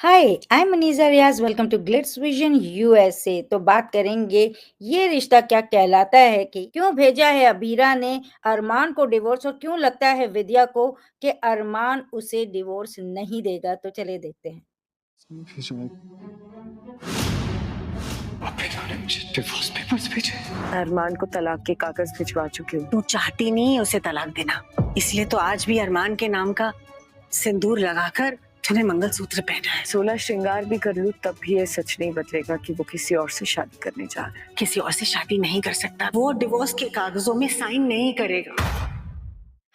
Hi, I am Maniza Riaz, welcome to Glitz Vision USA. तो बात करेंगे ये रिश्ता क्या कहलाता है कि क्यों भेजा है अबीरा ने अरमान को डिवोर्स और क्यों लगता है विद्या को कि अरमान उसे डिवोर्स नहीं देगा। तो चलिए देखते हैं। अबीरा ने मुझे डिवोर्स पेपर्स भेजे। अरमान को तलाक के कागज भिजवा चुकी हूँ। तू चाहती नहीं उसे तलाक देना, इसलिए तो आज भी अरमान के नाम का सिंदूर लगाकर तूने मंगलसूत्र पहना है। 16 श्रृंगार भी कर लूँ तब भी ये सच नहीं बदलेगा कि वो किसी और से शादी करने जा रहा है। किसी और से शादी नहीं कर सकता, वो डिवोर्स के कागजों में साइन नहीं करेगा।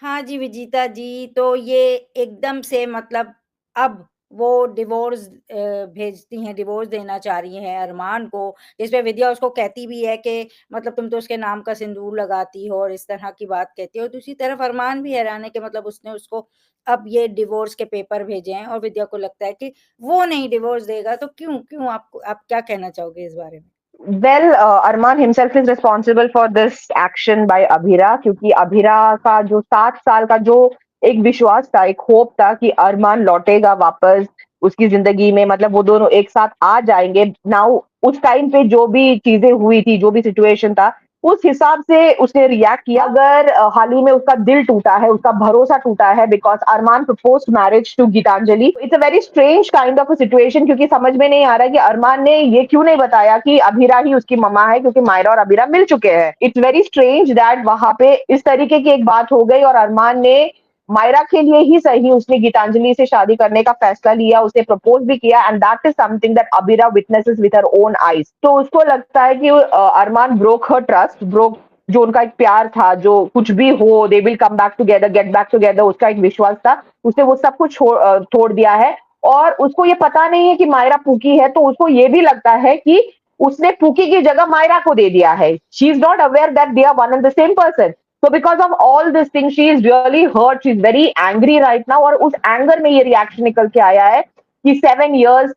हाँ जी, विजीता जी, तो ये एकदम से मतलब अब वो डिवोर्स भेजती हैं, डिवोर्स देना चाह रही हैं अरमान को, जिसपे विद्या उसको कहती भी है कि मतलब तुम तो उसके नाम का सिंदूर लगाती हो और इस तरह की बात कहती हो। दूसरी तरफ अरमान भी हैरान है कि मतलब उसने उसको अब ये डिवोर्स के पेपर भेजे हैं और विद्या को लगता है कि वो नहीं डिवोर्स देगा, तो क्यों क्यों आप क्या कहना चाहोगे इस बारे में? Well Arman himself is responsible for this action by Abhira, क्योंकि अभिरा का जो 7 साल का जो एक विश्वास था, एक होप था कि अरमान लौटेगा वापस उसकी जिंदगी में, मतलब वो दोनों एक साथ आ जाएंगे। नाउ उस टाइम पे जो भी चीजें हुई थी, जो भी सिचुएशन था, उस हिसाब से उसने रिएक्ट किया। अगर हाल ही में उसका दिल टूटा है, उसका भरोसा टूटा है, because Arman proposed marriage to Geetanjali. It's a very strange kind of a situation, क्योंकि समझ में नहीं आ रहा है कि अरमान ने ये क्यों नहीं बताया कि अभिरा ही उसकी मम्मा है, क्योंकि मायरा और अभिरा मिल चुके हैं। इट्स वेरी स्ट्रेंज दैट वहां पे इस तरीके की एक बात हो गई और अरमान ने मायरा के लिए ही सही उसने गीतांजलि से शादी करने का फैसला लिया, उसे प्रपोज भी किया, and that is something that Abira witnesses with her own eyes. तो उसको लगता है कि अरमान ब्रोक हर ट्रस्ट, ब्रोक जो उनका एक प्यार था, जो कुछ भी हो they will come back together, get back together, उसका एक विश्वास था, उसने वो सब कुछ छोड़ दिया है। और उसको ये पता नहीं है कि मायरा पूकी है, तो उसको ये भी लगता है कि उसने पूकी की जगह मायरा को दे दिया है। She is not aware that they are one and the same person. So because of all this thing, she is really hurt. She's very angry right now. और उस एंगर में ये रिएक्शन निकल के आया है कि 7 years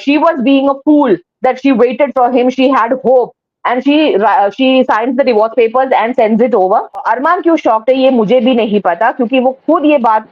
she was being a fool that she waited for him. She had hope and she signs the divorce papers and sends it over. अरमान क्यों शॉक्ड है ये मुझे भी नहीं पता, क्योंकि वो खुद ये बात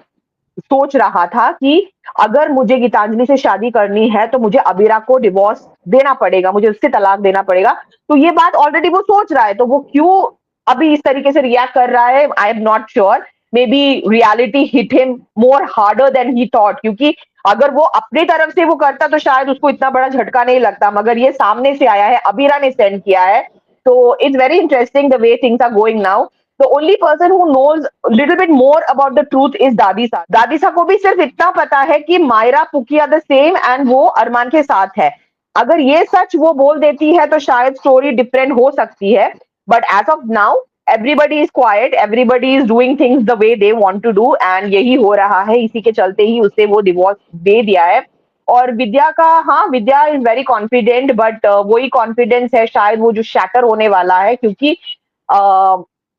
सोच रहा था कि अगर मुझे गीतांजलि से शादी करनी है तो मुझे अबीरा को डिवोर्स देना पड़ेगा, मुझे उससे तलाक देना पड़ेगा। तो ये बात ऑलरेडी वो सोच रहा है, तो वो क्यों अभी इस तरीके से रिएक्ट कर रहा है, I am not sure. Maybe reality hit him more harder than he thought, क्योंकि अगर वो अपनी तरफ से वो करता तो शायद उसको इतना बड़ा झटका नहीं लगता, मगर ये सामने से आया है, अबीरा ने सेंड किया है। तो it's very interesting the way things are going now. The only person who knows a little bit more about the truth is दादीसा। दादीसा को भी सिर्फ इतना पता है कि Myra पुकी are the same and वो अरमान के साथ है। अगर ये सच वो बोल देती है तो शायद स्टोरी डिफरेंट हो सकती है, but as of now everybody is quite, everybody is doing things the way they want to do, and यही हो रहा है। इसी के चलते ही उसे वो डिवोर्स दे दिया है। और विद्या का, हाँ, विद्या इज वेरी कॉन्फिडेंट, बट वही कॉन्फिडेंस है शायद वो जो शैटर होने वाला है, क्योंकि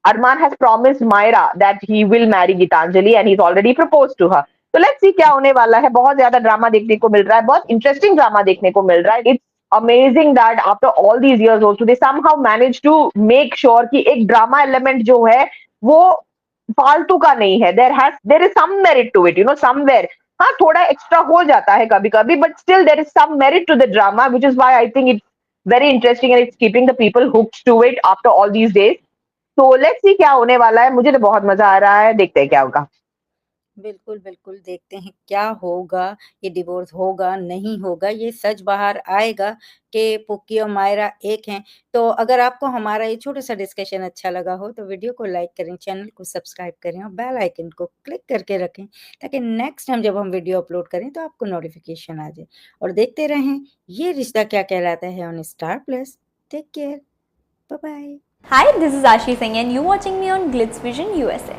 Arman has promised Myra that he will marry Gitanjali and he's already proposed to her. तो लेट्स सी क्या होने वाला है। बहुत ज्यादा ड्रामा देखने को मिल रहा है, बहुत इंटरेस्टिंग ड्रामा देखने को मिल रहा है। It's amazing that after all these years also they somehow manage to make sure कि एक ड्रामा एलिमेंट जो है वो फालतू का नहीं है। There is some merit to it, you know, somewhere. हाँ, थोड़ा एक्स्ट्रा हो जाता है कभी कभी, but still there is some merit to the drama, which is why I think it's very interesting and it's keeping the people hooked to it after all these days. तो let's see क्या होने वाला है। मुझे तो बहुत मजा आ रहा है, देखते हैं क्या होगा। बिल्कुल, बिल्कुल, देखते हैं क्या होगा, ये डिवोर्स होगा, नहीं होगा, ये सच बाहर आएगा कि पुक्की और मायरा एक हैं। तो अगर आपको हमारा ये छोटा-सा डिस्कशन अच्छा लगा हो, तो वीडियो को लाइक करें, चैनल को सब्सक्राइब करें और बेल आइकन को क्लिक करके रखें, ताकि नेक्स्ट टाइम जब हम वीडियो अपलोड करें, तो आपको नोटिफ़िकेशन आ जाए। और देखते रहें, ये रिश्ता Kya Kehlata Hai on Star Plus. Take care, bye bye. Hi, this is Ashi Singh and you're watching me on Glitz Vision USA.